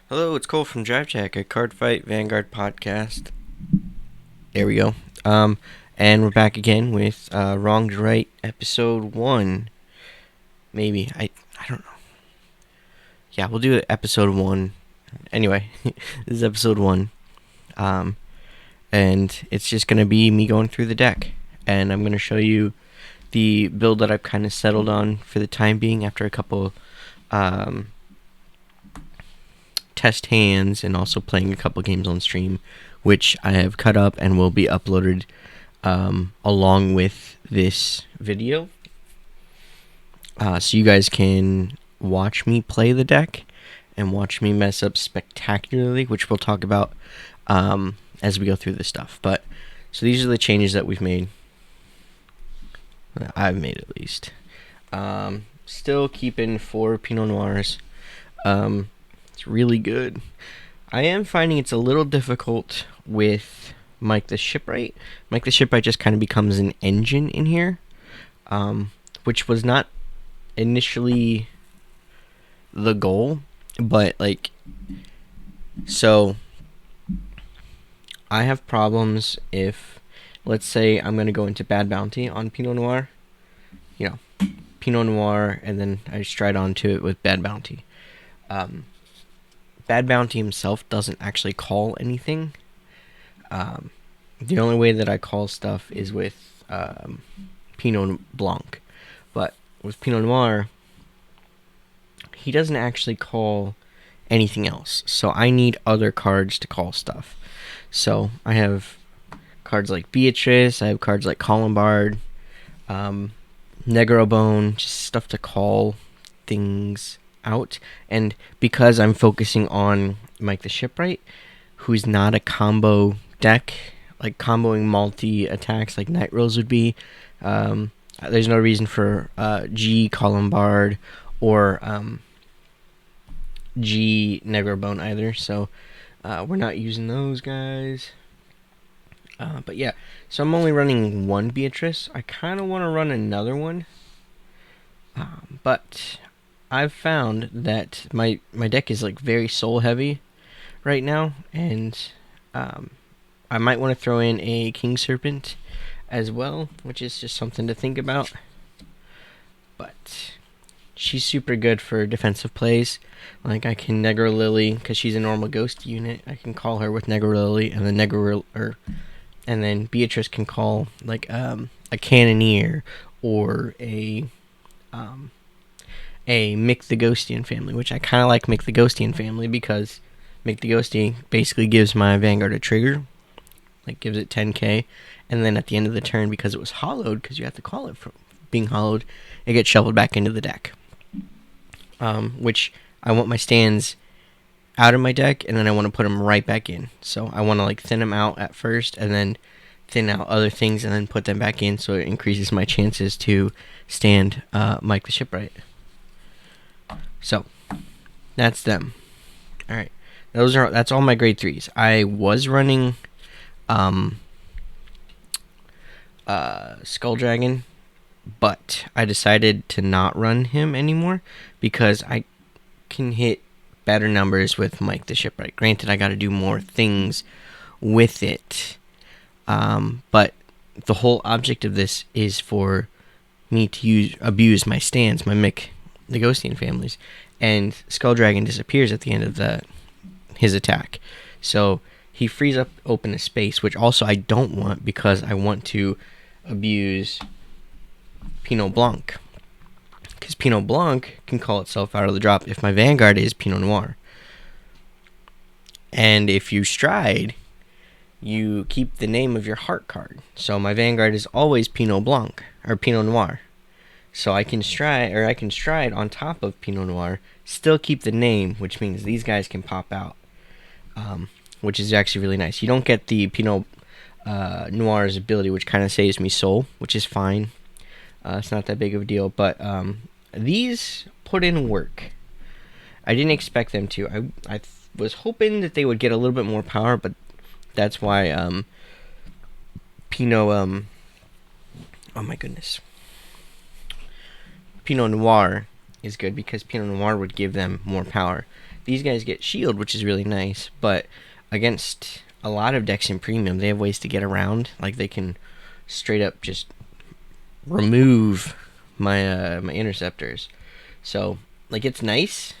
Hello, it's Cole from Drive Check, a card fight Vanguard podcast. There we go. And we're back again with Wrong to Right, episode 1. Maybe. I don't know. Yeah, we'll do episode 1. Anyway, this is episode 1. And it's just going to be me going through the deck. And I'm going to show you the build that I've kind of settled on for the time being after a couple test hands and also playing a couple games on stream, which I have cut up and will be uploaded along with this video. So you guys can watch me play the deck and watch me mess up spectacularly, which we'll talk about as we go through this stuff. But so these are the changes that we've made. I've made at least. Still keeping 4 Pinot Noirs. It's really good. I am finding it's a little difficult with Mike the Shipwright. Mike the Shipwright just kind of becomes an engine in here, which was not initially the goal, but so I have problems if, let's say, I'm going to go into Bad Bounty on Pinot Noir, Pinot Noir, and then I stride onto it with Bad Bounty. Bad Bounty himself doesn't actually call anything. The only way that I call stuff is with Pinot Blanc. But with Pinot Noir, he doesn't actually call anything else. So I need other cards to call stuff. So I have cards like Beatrice, I have cards like Colombard, Negrobone, just stuff to call things out. And because I'm focusing on Mike the Shipwright, who's not a combo deck, like comboing multi attacks like Night Rose would be, there's no reason for G Colombard or G Negrobone either, so we're not using those guys. But yeah, so I'm only running one Beatrice. I kind of want to run another one, but I've found that my deck is like very soul heavy right now, and I might want to throw in a King Serpent as well, which is just something to think about. But she's super good for defensive plays. Like I can Negro Lily because she's a normal ghost unit. I can call her with Negro Lily, and then Beatrice can call like a Cannoneer or a Mick the Ghostie family, which I kind of like Mick the Ghostie family because Mick the Ghostie basically gives my Vanguard a trigger, like gives it 10k, and then at the end of the turn, because it was hollowed, because you have to call it from being hollowed, it gets shuffled back into the deck. Which I want my stands out of my deck, and then I want to put them right back in. So I want to like thin them out at first, and then thin out other things, and then put them back in, so it increases my chances to stand Mike the Shipwright. So that's them. All right, that's all my grade 3s. I was running Skull Dragon, but I decided to not run him anymore because I can hit better numbers with Mike the Shipwright. Granted, I got to do more things with it, but the whole object of this is for me to abuse my stands, my Mick the Ghostie families, and Skull Dragon disappears at the end of his attack. So he frees up open a space, which also I don't want because I want to abuse Pinot Blanc. Because Pinot Blanc can call itself out of the drop if my Vanguard is Pinot Noir. And if you stride, you keep the name of your heart card. So my Vanguard is always Pinot Blanc, or Pinot Noir. So I can stride on top of Pinot Noir, still keep the name, which means these guys can pop out. Which is actually really nice. You don't get the Pinot Noir's ability, which kind of saves me soul, which is fine. It's not that big of a deal, but these put in work. I didn't expect them to. I was hoping that they would get a little bit more power, but that's why Pinot. Oh my goodness. Pinot Noir is good because Pinot Noir would give them more power. these guys get shield, which is really nice, but against a lot of decks in premium, they have ways to get around. Like they can straight up just remove my my interceptors. So like it's nice,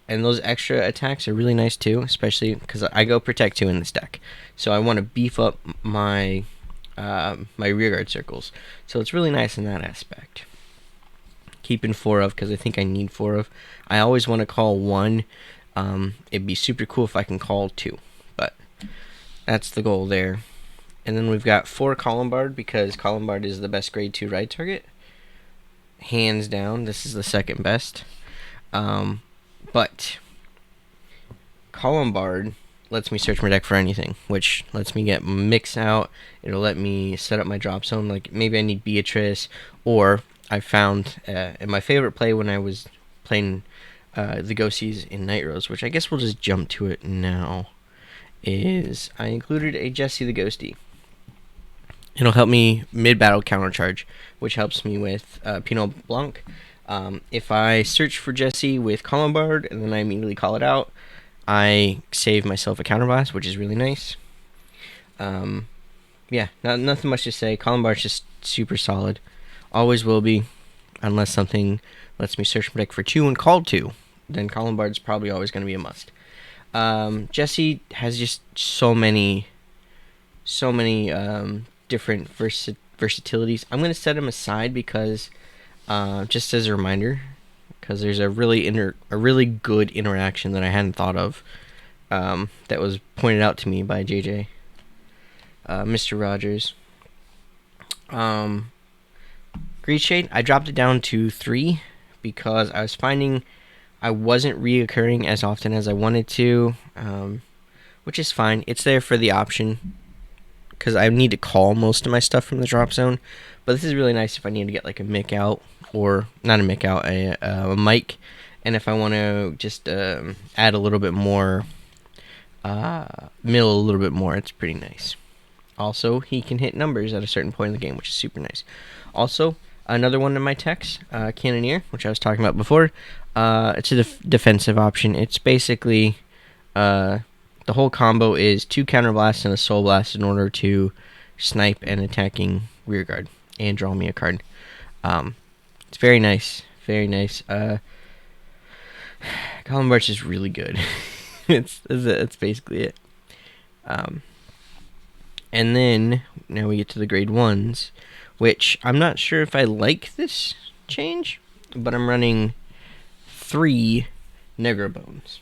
and those extra attacks are really nice too, especially because I go protect 2 in this deck. So I want to beef up my my rearguard circles. So it's really nice in that aspect. Keeping 4 of, because I think I need 4 of. I always want to call 1. It'd be super cool if I can call 2, but that's the goal there. And then we've got 4 Colombard, because Colombard is the best grade 2 ride target. Hands down, this is the second best. But Colombard lets me search my deck for anything, which lets me get Mix out. It'll let me set up my drop zone. Like maybe I need Beatrice, or I found in my favorite play when I was playing the Ghosties in Night Rose, which I guess we'll just jump to it now, is I included a Jessie the Ghostie. It'll help me mid-battle countercharge, which helps me with Pinot Blanc. If I search for Jessie with Colombard and then I immediately call it out, I save myself a counterblast, which is really nice. Yeah, nothing much to say. Colombard's just super solid. Always will be, unless something lets me search my deck for 2 and call 2. Then Colombard's probably always going to be a must. Jessie has just so many different versatilities. I'm going to set him aside because, just as a reminder, because there's a really good interaction that I hadn't thought of, that was pointed out to me by JJ, Mr. Rogers. Greed Shade, I dropped it down to 3 because I was finding I wasn't reoccurring as often as I wanted to, which is fine. It's there for the option, because I need to call most of my stuff from the drop zone. But this is really nice if I need to get like a Mick out, or not a Mick out, a Mike, and if I want to just add a little bit more, mill a little bit more, it's pretty nice. Also, he can hit numbers at a certain point in the game, which is super nice. Also, another one of my techs, Cannoneer, which I was talking about before. It's a defensive option. It's basically the whole combo is 2 counterblasts and a soul blast in order to snipe an attacking rearguard and draw me a card. It's very nice, very nice. Colombard's is really good. It's basically it. And then now we get to the grade 1s, which I'm not sure if I like this change, but I'm running 3 Negrobones.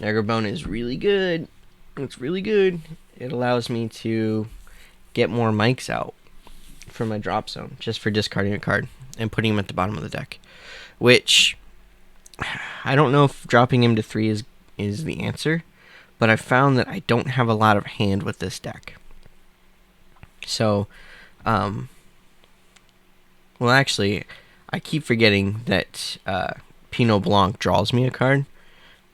Negrobone is really good. It's really good. It allows me to get more mics out from my drop zone just for discarding a card and putting him at the bottom of the deck, which I don't know if dropping him to 3 is the answer, but I found that I don't have a lot of hand with this deck. So, well, actually, I keep forgetting that Pinot Blanc draws me a card.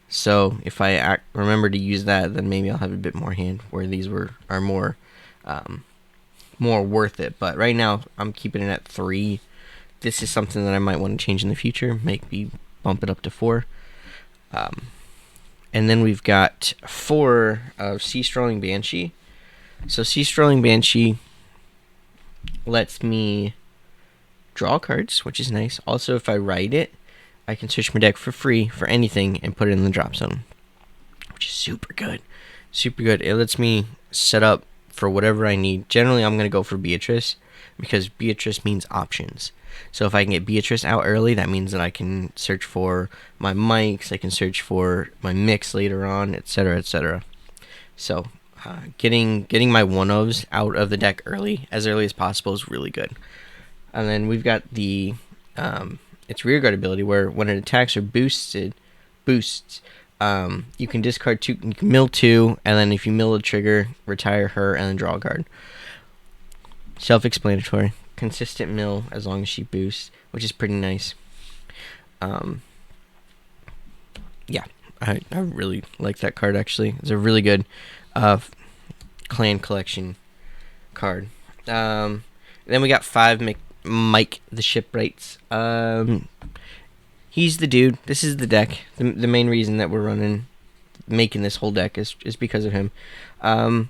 So if I remember to use that, then maybe I'll have a bit more hand where these are more worth it. But right now, I'm keeping it at 3. This is something that I might want to change in the future. Maybe bump it up to 4. And then we've got 4 of Sea Strolling Banshee. So Sea Strolling Banshee lets me draw cards, which is nice. Also, if I write it, I can search my deck for free for anything and put it in the drop zone, which is super good. Super good. It lets me set up for whatever I need. Generally, I'm going to go for Beatrice, because Beatrice means options. So if I can get Beatrice out early, that means that I can search for my mics, I can search for my mix later on, etc., etc. So getting my one-ofs out of the deck early as possible is really good. And then we've got the its rearguard ability, where when it attacks or boosts, you can discard 2, you can mill 2, and then if you mill the trigger, retire her and then draw a card. Self-explanatory. Consistent mill as long as she boosts, which is pretty nice. Yeah, I really like that card, actually. It's a really good clan collection card. Then we got 5 Mike the Shipwrights. he's the dude. This is the deck. The main reason that we're making this whole deck is because of him. I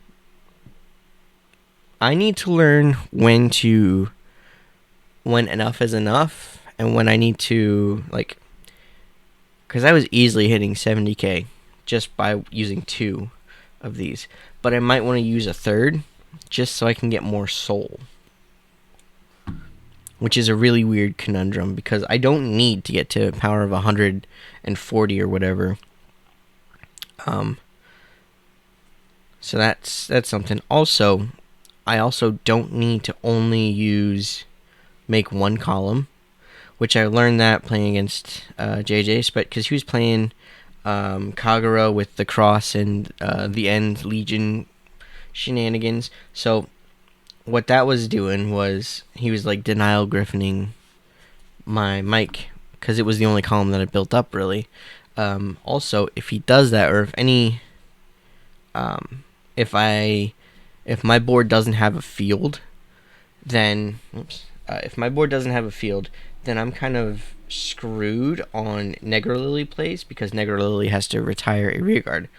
need to learn when enough is enough, and when I need to, like, because I was easily hitting 70k just by using 2 of these, but I might want to use a third just so I can get more soul, which is a really weird conundrum because I don't need to get to a power of 140 or whatever. So that's something. Also, I also don't need to only make 1 column, which I learned that playing against JJ, but because he was playing Kagura with the cross and the end Legion shenanigans. So what that was doing was he was like denial griffining my Mike because it was the only column that I built up really. Also, if he does that, or if my board doesn't have a field, then if my board doesn't have a field, then I'm kind of screwed on Negrolily plays because Negrolily has to retire a rearguard.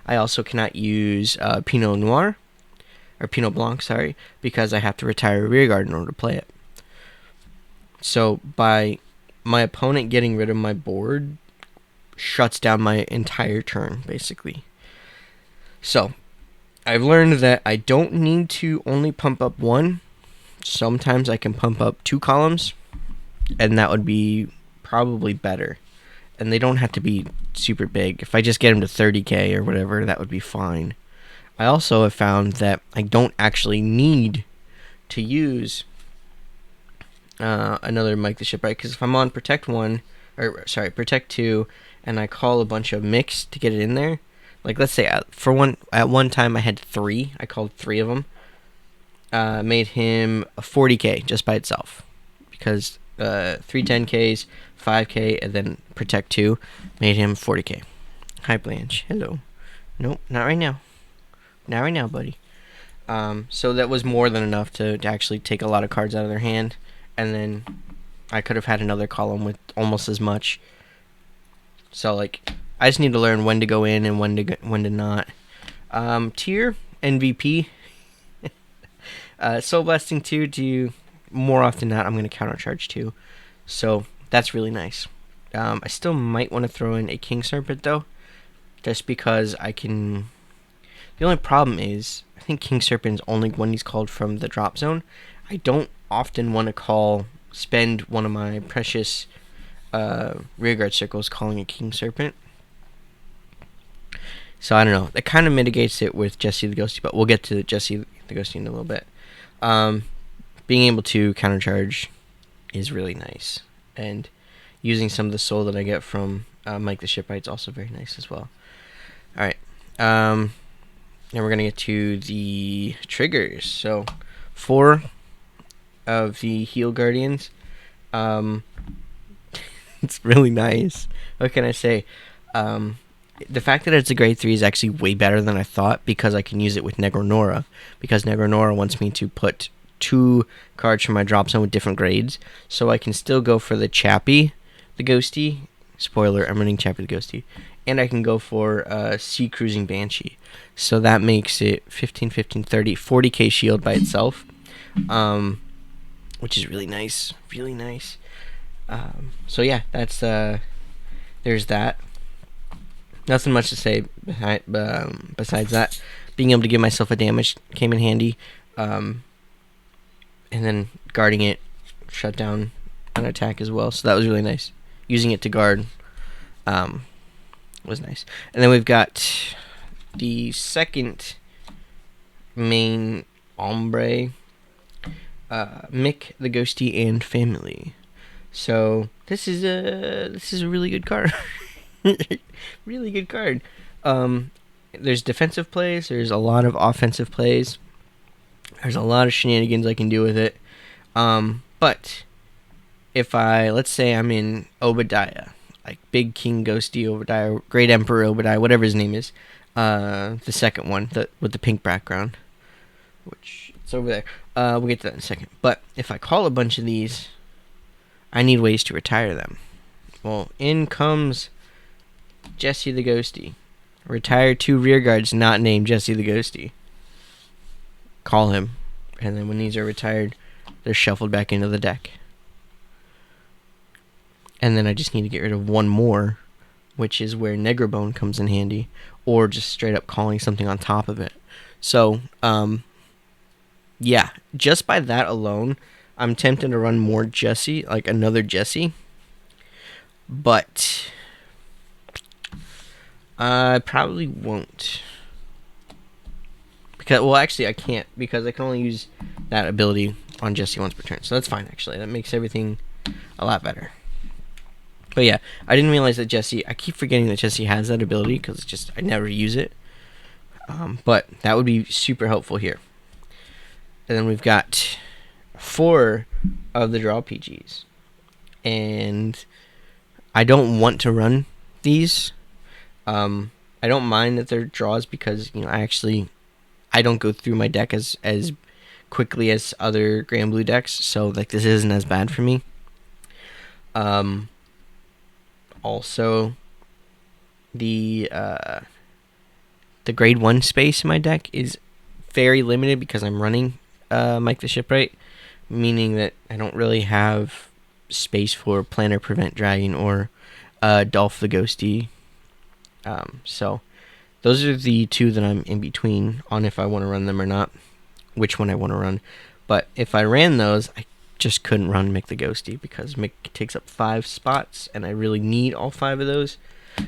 I also cannot use Pinot Noir or Pinot Blanc, sorry, because I have to retire a rearguard in order to play it. So by my opponent getting rid of my board shuts down my entire turn, basically. So I've learned that I don't need to only pump up 1. Sometimes I can pump up 2 columns, and that would be probably better. And they don't have to be super big. If I just get them to 30k or whatever, that would be fine. I also have found that I don't actually need to use another Mike the Shipwright, because if I'm on Protect 2, and I call a bunch of Micks to get it in there, like let's say at one time I had 3, I called 3 of them, made him a 40k just by itself, because 3 10ks, 5k, and then Protect 2 made him 40k. Hi Blanche, hello. Nope, not right now. Not right now, buddy. So that was more than enough to actually take a lot of cards out of their hand, and then I could have had another column with almost as much. So like, I just need to learn when to go in and when to not. Tier MVP. Soul Blasting 2 to more often than not, I'm going to countercharge 2. So that's really nice. I still might want to throw in a King Serpent though, just because I can. The only problem is I think King Serpent is only when he's called from the drop zone. I don't often want to spend one of my precious rearguard circles calling a King Serpent. So I don't know. That kind of mitigates it with Jessie the Ghostie, but we'll get to Jessie the Ghostie in a little bit. Being able to countercharge is really nice, and using some of the soul that I get from Mike the Shipwright is also very nice as well. All right. Now we're gonna get to the triggers. So 4 of the Heal Guardians. It's really nice. What can I say? The fact that it's a grade 3 is actually way better than I thought, because I can use it with Negrobone, because Negrobone wants me to put 2 cards from my drop zone with different grades, so I can still go for the Chappie the Ghostie. Spoiler, I'm running Chappie the Ghostie. And I can go for Sea Cruising Banshee. So that makes it 15, 15, 30, 40k shield by itself, which is really nice. Really nice. So yeah, that's there's that. Nothing much to say besides that. Being able to give myself a damage came in handy. And then guarding it shut down an attack as well. So that was really nice. Using it to guard was nice. And then we've got the second main ombre, Mick the Ghostie and family. So this is a really good card. Really good card. There's defensive plays. There's a lot of offensive plays. There's a lot of shenanigans I can do with it. But if let's say I'm in Obadiah, like Big King Ghostie Obadiah, Great Emperor Obadiah, whatever his name is, the second one with the pink background, which it's over there. We'll get to that in a second. But if I call a bunch of these, I need ways to retire them. Well, in comes Jessie the Ghostie. Retire 2 rear guards not named Jessie the Ghostie. Call him. And then when these are retired, they're shuffled back into the deck. And then I just need to get rid of 1 more, which is where Negrobone comes in handy, or just straight up calling something on top of it. So, yeah, just by that alone, I'm tempted to run more Jessie, like another Jessie. But I probably won't. Because, well, actually, I can't, because I can only use that ability on Jessie once per turn. So that's fine, actually. That makes everything a lot better. But yeah, I didn't realize that Jessie... I keep forgetting that Jessie has that ability, because it's just... I never use it. But that would be super helpful here. And then we've got 4 of the draw PGs. And I don't want to run these. I don't mind that they're draws because, you know, I don't go through my deck as quickly as other Grand Blue decks, so like this isn't as bad for me. Also, the grade 1 space in my deck is very limited because I'm running Mike the Shipwright, meaning that I don't really have space for Planner Prevent Dragon or Dolph the Ghostie. So those are the 2 that I'm in between on if I want to run them or not, which one I want to run. But if I ran those, I just couldn't run Mick the Ghostie because Mick takes up 5 spots, and I really need all 5 of those.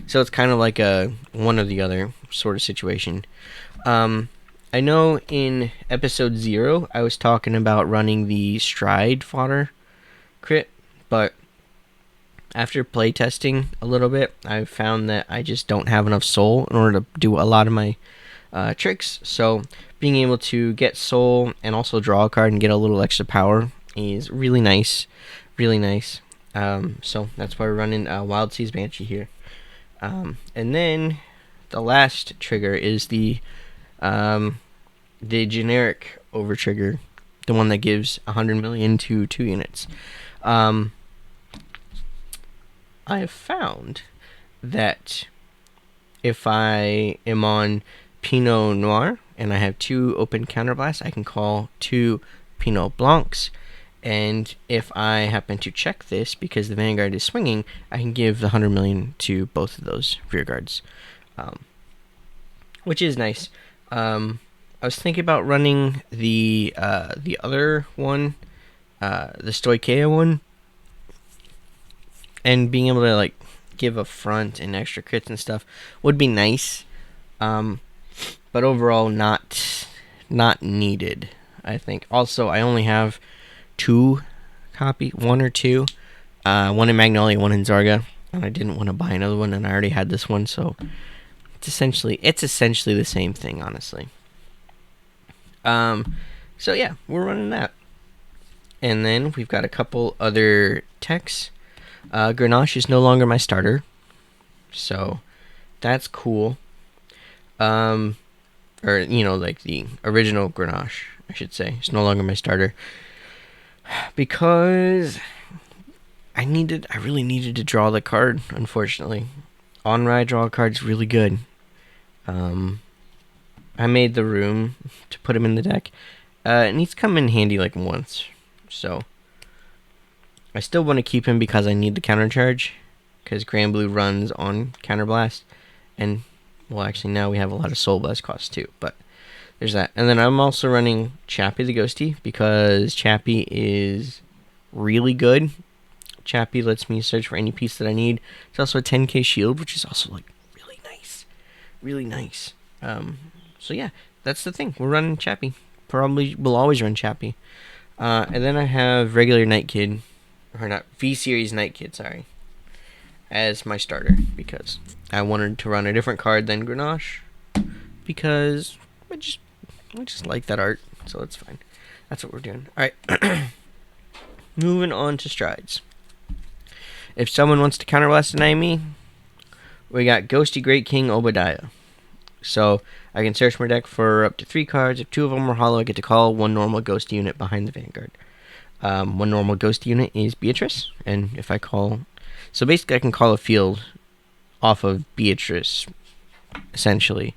So it's kind of like a one or the other sort of situation. I know in episode 0, I was talking about running the Stride fodder crit, but after playtesting a little bit, I've found that I just don't have enough soul in order to do a lot of my tricks. So being able to get soul and also draw a card and get a little extra power is really nice. Really nice. So that's why we're running Wild Seas Banshee here. And then the last trigger is the generic over trigger, the one that gives 100 million to 2 units. I have found that if I am on Pinot Noir and I have 2 open counterblasts, I can call 2 Pinot Blancs. And if I happen to check this because the Vanguard is swinging, I can give the 100 million to both of those rear guards, which is nice. I was thinking about running the other one, the Stoicheia one, and being able to like give a front and extra crits and stuff would be nice, but overall not needed, I think. Also, I only have 2 copy, 1 or 2, one in Magnolia, 1 in Zarga, and I didn't want to buy another one, and I already had this one, so it's essentially the same thing, honestly. So yeah, we're running that, and then we've got a couple other techs. Grenache is no longer my starter, so that's cool. Or you know, like the original Grenache, I should say, it's no longer my starter because I really needed to draw the card. Unfortunately, on-ride draw card's really good. I made the room to put him in the deck, and he's come in handy like once, so I still want to keep him because I need the countercharge, because Grand Blue runs on Counterblast, and, well, actually now we have a lot of Soul Blast costs too, but there's that. And then I'm also running Chappie the Ghostie, because Chappie is really good. Chappie lets me search for any piece that I need. It's also a 10k shield, which is also, like, really nice. Really nice. So yeah, that's the thing. We're running Chappie. Probably will always run Chappie. And then I have regular Nightkid, or not, V-Series Nightkid, sorry, as my starter, because I wanted to run a different card than Grenache, because I just like that art, so it's fine. That's what we're doing. Alright, moving on to Strides. If someone wants to counterblast deny me, we got Ghostie Great King Obadiah. So I can search my deck for up to 3 cards. If 2 of them are hollow, I get to call 1 normal Ghost unit behind the Vanguard. 1 normal Ghost unit is Beatrice, and if I call So basically, I can call a field off of Beatrice, essentially,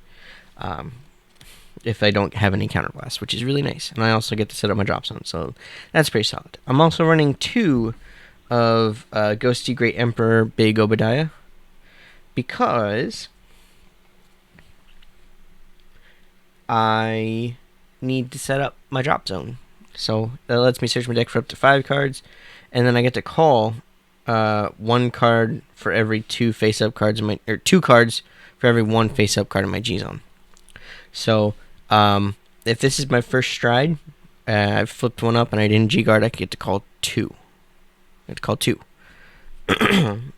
if I don't have any counterblast, which is really nice. And I also get to set up my drop zone, so that's pretty solid. I'm also running 2 of Ghostie Great Emperor Big Obadiah, because I need to set up my drop zone. So that lets me search my deck for up to 5 cards, and then I get to call 1 card for every 2 face-up cards in my, or 2 cards for every 1 face-up card in my G-zone. So if this is my first stride, I've flipped 1 up and I didn't G-guard, I get to call 2. I get to call 2.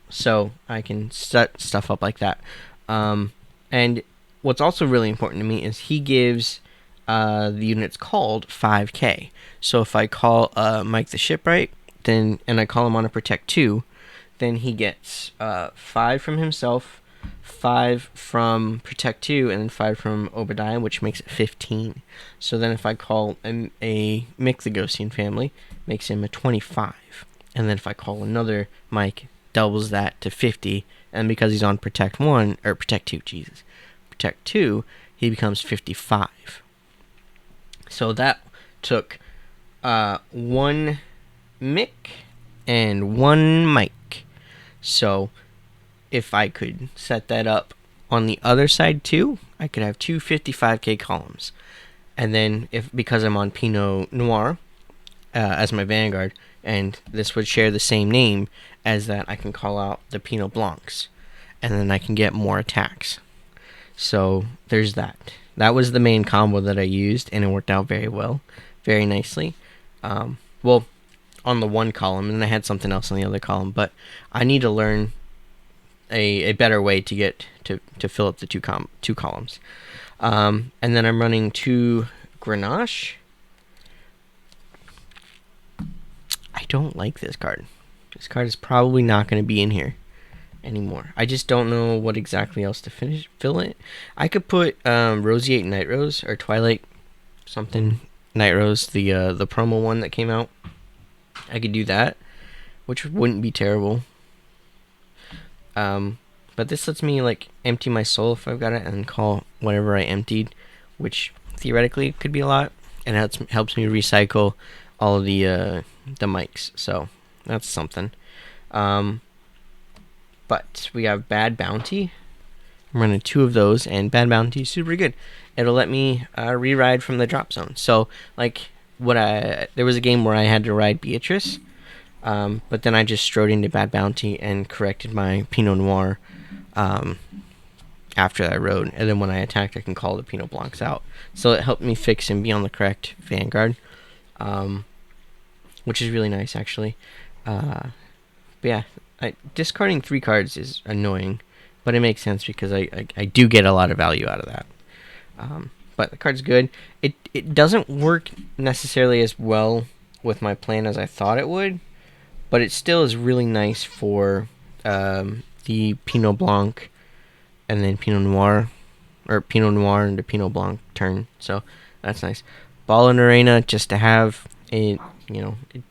So I can set stuff up like that. And what's also really important to me is he gives the units called 5k. So if I call Mike the Shipwright, then, and I call him on a Protect 2, then he gets 5 from himself, 5 from Protect 2, and then 5 from Obadiah, which makes it 15. So then if I call a Mick the Ghostie and family, makes him a 25. And then if I call another Mike, doubles that to 50. And because he's on Protect 1, or Protect 2, Jesus. Protect 2, he becomes 55. So that took 1 Mick and 1 Mike. So if I could set that up on the other side too, I could have 2 55k columns. And then because I'm on Pinot Noir as my Vanguard, and this would share the same name as that, I can call out the Pinot Blancs, and then I can get more attacks. So there's that. That was the main combo that I used, and it worked out very well, very nicely. Well, on the 1 column, and I had something else on the other column, but I need to learn a better way to get to fill up the 2 columns. And then I'm running 2 Grenache. I don't like this card. This card is probably not going to be in here anymore. I just don't know what exactly else to fill it. I could put Roseate Night Rose, or Twilight something Night Rose, the promo one that came out. I could do that, which wouldn't be terrible. But this lets me like empty my soul if I've got it, and call whatever I emptied, which theoretically could be a lot, and helps me recycle all of the mics. So that's something. But we have Bad Bounty. I'm running 2 of those, and Bad Bounty is super good. It'll let me re-ride from the drop zone. So like there was a game where I had to ride Beatrice, but then I just strode into Bad Bounty and corrected my Pinot Noir after I rode, and then when I attacked, I can call the Pinot Blancs out. So it helped me fix and be on the correct Vanguard, which is really nice, actually. But yeah, discarding 3 cards is annoying, but it makes sense because I do get a lot of value out of that. But the card's good. It doesn't work necessarily as well with my plan as I thought it would, but it still is really nice for the Pinot Blanc and then Pinot Noir, or Pinot Noir into Pinot Blanc turn. So that's nice. Ball and Arena, just to have it,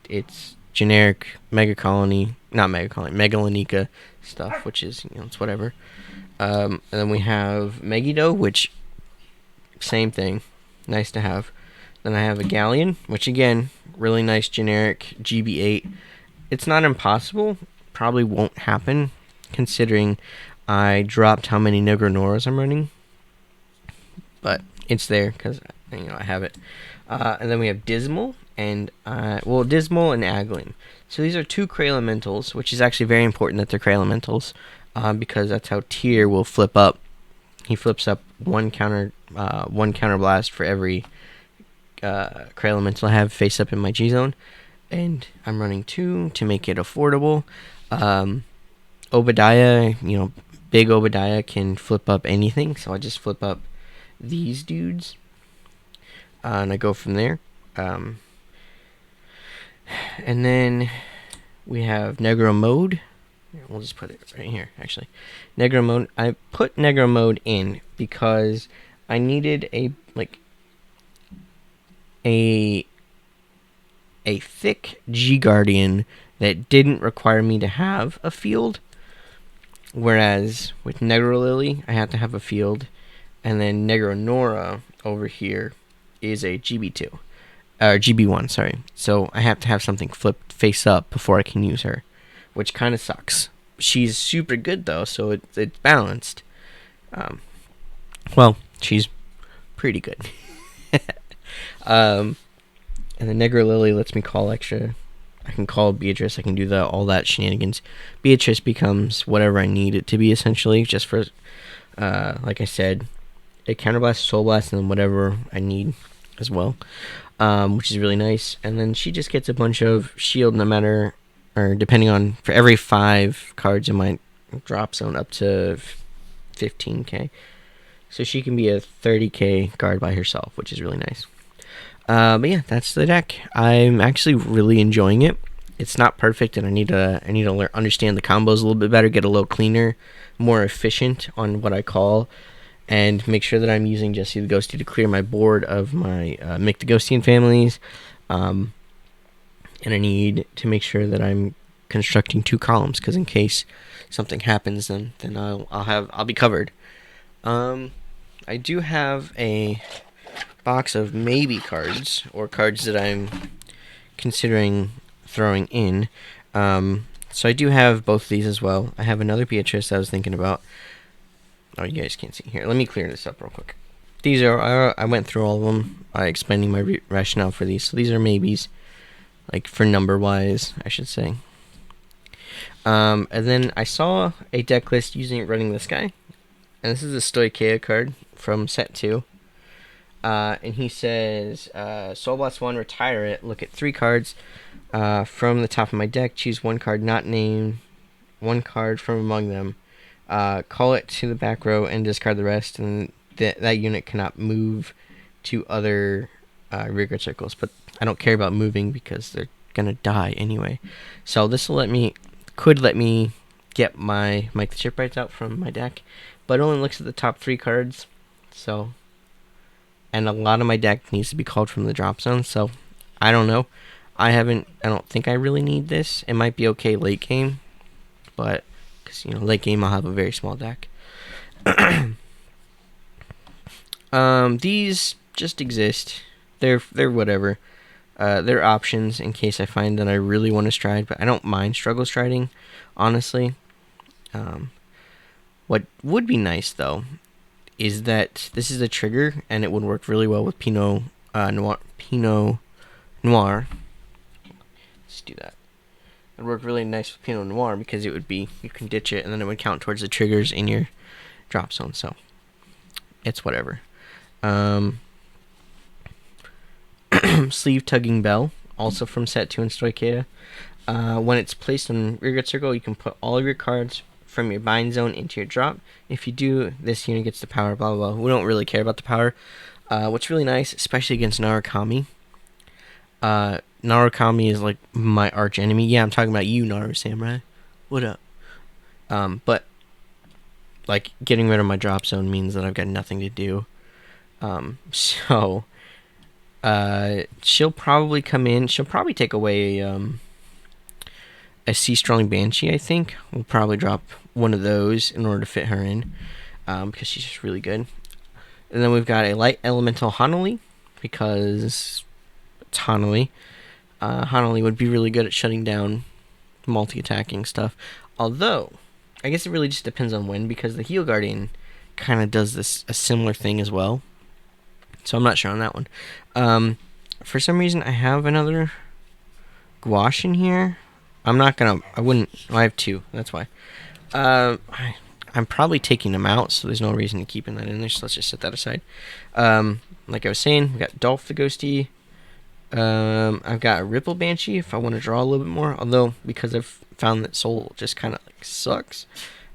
it's generic Megalonica stuff, which is, it's whatever. And then we have Megiddo, which, same thing, nice to have. Then I have a Galleon, which again, really nice generic GB8. It's not impossible, probably won't happen, considering I dropped how many Negrobone I'm running. But it's there, because I have it. And then we have Dismal, and Dismal and Aglim. So these are 2 Cray Elementals, which is actually very important that they're Cray Elementals, because that's how Tyr will flip up. He flips up 1 counter blast for every Cray Elemental I have face up in my G zone, and I'm running 2 to make it affordable. Obadiah, Big Obadiah can flip up anything, so I just flip up these dudes, and I go from there. And then we have Negro Mode. We'll just put it right here, actually. Negro Mode. I put Negro Mode in because I needed a thick G Guardian that didn't require me to have a field. Whereas with Negrolily, I have to have a field. And then Negronora over here is a GB2. Or GB1, sorry. So I have to have something flipped face up before I can use her, which kind of sucks. She's super good, though, so it's balanced. Well, she's pretty good. And the Negrolily lets me call extra. I can call Beatrice. I can do all that shenanigans. Beatrice becomes whatever I need it to be, essentially, just for, like I said, a counterblast, soul blast, and then whatever I need as well, which is really nice. And then she just gets a bunch of shield, no matter, or depending on, for every 5 cards in my drop zone up to 15k. So she can be a 30k guard by herself, which is really nice. But yeah, that's the deck. I'm actually really enjoying it. It's not perfect, and I need to understand the combos a little bit better, get a little cleaner, more efficient on what I call, and make sure that I'm using Jessie the Ghostie to clear my board of my Mick the Ghostie and families. And I need to make sure that I'm constructing 2 columns, because in case something happens, then I'll be covered. I do have a box of maybe cards, or cards that I'm considering throwing in. So I do have both of these as well. I have another Beatrice I was thinking about. Oh, you guys can't see here. Let me clear this up real quick. These are, I went through all of them, explaining my rationale for these. So these are maybes, like for number wise, I should say. And then I saw a deck list running this guy. And this is a Stoicheia card from set 2. And he says, Soul Blast 1, retire it. Look at 3 cards from the top of my deck. Choose 1 card not named, 1 card from among them. Call it to the back row and discard the rest. And that unit cannot move to other rearguard circles. But I don't care about moving because they're going to die anyway. So this will could let me get my Mike the Shipwright out from my deck. But it only looks at the top 3 cards. So, and a lot of my deck needs to be called from the drop zone. So, I don't know. I don't think I really need this. It might be okay late game. But, because, late game I'll have a very small deck. These just exist. They're whatever. They're options in case I find that I really want to stride. But I don't mind struggle striding, honestly. What would be nice, though, is that this is a trigger, and it would work really well with Pinot Noir. Let's do that. It would work really nice with Pinot Noir because it would be, you can ditch it, and then it would count towards the triggers in your drop zone. So, it's whatever. Sleeve Tugging Belle, also from set 2 in Stoicheia. When it's placed in rearguard circle, you can put all of your cards from your bind zone into your drop. If you do, this unit gets the power, blah, blah, blah. We don't really care about the power. What's really nice, especially against Narukami. Narukami is like my arch enemy. Yeah, I'm talking about you, Naru Samurai. What up? But, like, getting rid of my drop zone means that I've got nothing to do. So, she'll probably come in. She'll probably take away a Sea Strolling Banshee, I think. We'll probably drop one of those in order to fit her in, because she's just really good. And then we've got a Light Elemental Hanoli, because it's Hanoli. Hanoli would be really good at shutting down multi-attacking stuff. Although, I guess it really just depends on when, because the Heal Guardian kind of does a similar thing as well. So I'm not sure on that one. For some reason, I have another gouache in here. I have 2, that's why. I'm probably taking them out, so there's no reason to keeping that in there, so let's just set that aside. Like I was saying, we got Dolph the Ghostie. I've got a Ripple Banshee if I want to draw a little bit more, although, because I've found that Soul just kind of sucks,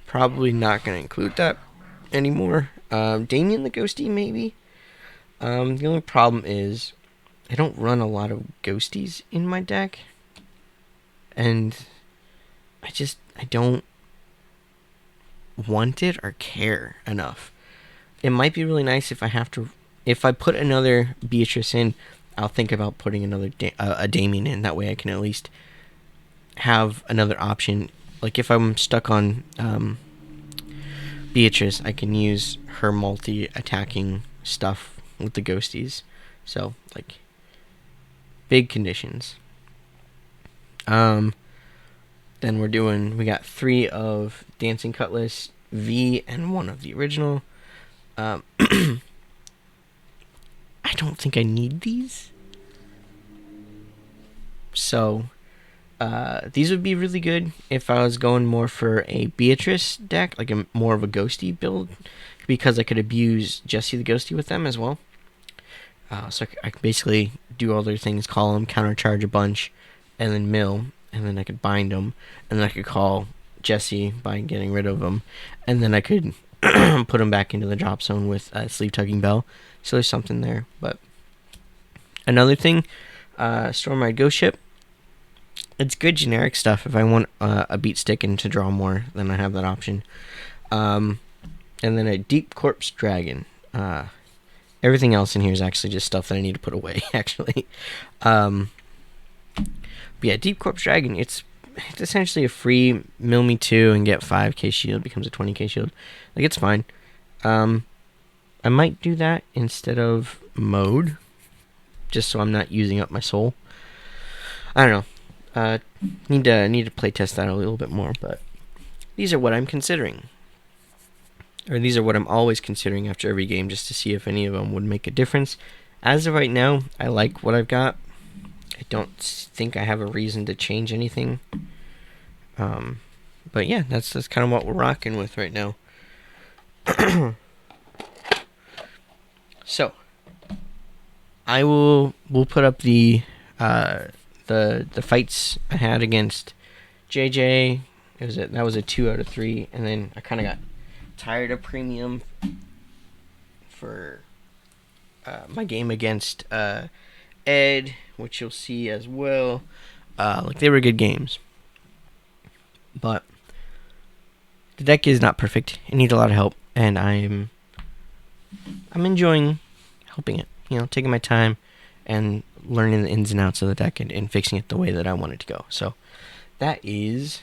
probably not going to include that anymore. Damien the Ghostie, maybe. The only problem is, I don't run a lot of Ghosties in my deck. And I don't want it or care enough. It might be really nice if I put another Beatrice in, I'll think about putting another a Damien in. That way I can at least have another option. Like if I'm stuck on Beatrice, I can use her multi-attacking stuff with the ghosties. So, like, big conditions. Then we got 3 of Dancing Cutlass V and 1 of the original. I don't think I need these. So, these would be really good if I was going more for a Beatrice deck, like more of a ghosty build, because I could abuse Jessie the Ghostie with them as well. So I could basically do all their things, call them, countercharge a bunch, and then mill, and then I could bind them, and then I could call Jessie by getting rid of them, and then I could put them back into the drop zone with Sleeve Tugging Belle. So there's something there. But another thing, Storm-Eyed Ghost Ship. It's good generic stuff. If I want a beat stick and to draw more, then I have that option. And then a Deep Corpse Dragon. Everything else in here is actually just stuff that I need to put away, actually. But yeah, Deep Corpse Dragon, it's essentially a free mill me 2 and get 5k shield, becomes a 20k shield. Like, it's fine. I might do that instead of mode, just so I'm not using up my soul. I don't know. Need to play test that a little bit more, but these are what I'm considering. Or these are what I'm always considering after every game, just to see if any of them would make a difference. As of right now, I like what I've got. I don't think I have a reason to change anything. But yeah, that's kind of what we're rocking with right now. So, we'll put up the fights I had against JJ. That was a 2 out of 3, and then I kind of got tired of premium for my game against Ed, which you'll see as well. Like, they were good games, but the deck is not perfect. It needs a lot of help, and I'm enjoying helping it. You know, taking my time and learning the ins and outs of the deck and fixing it the way that I want it to go. So that is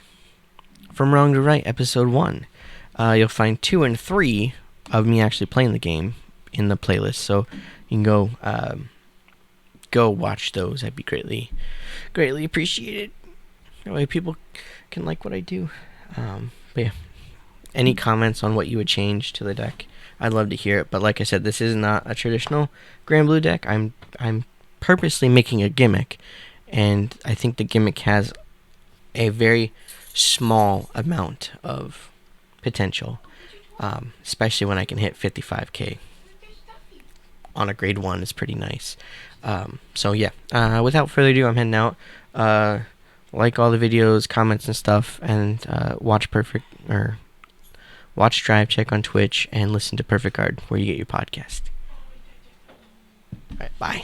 From Wrong to Right, episode 1. You'll find 2 and 3 of me actually playing the game in the playlist, so you can go watch those. That'd be greatly appreciated. That way people can like what I do. But yeah, any comments on what you would change to the deck, I'd love to hear it. But like I said, this is not a traditional Grand Blue deck. I'm purposely making a gimmick, and I think the gimmick has a very small amount of potential, especially when I can hit 55k on a grade 1 is pretty nice. So yeah, without further ado, I'm heading out. Like all the videos, comments and stuff, and watch Drive Check on Twitch, and listen to Perfect Guard where you get your podcast. Alright, bye.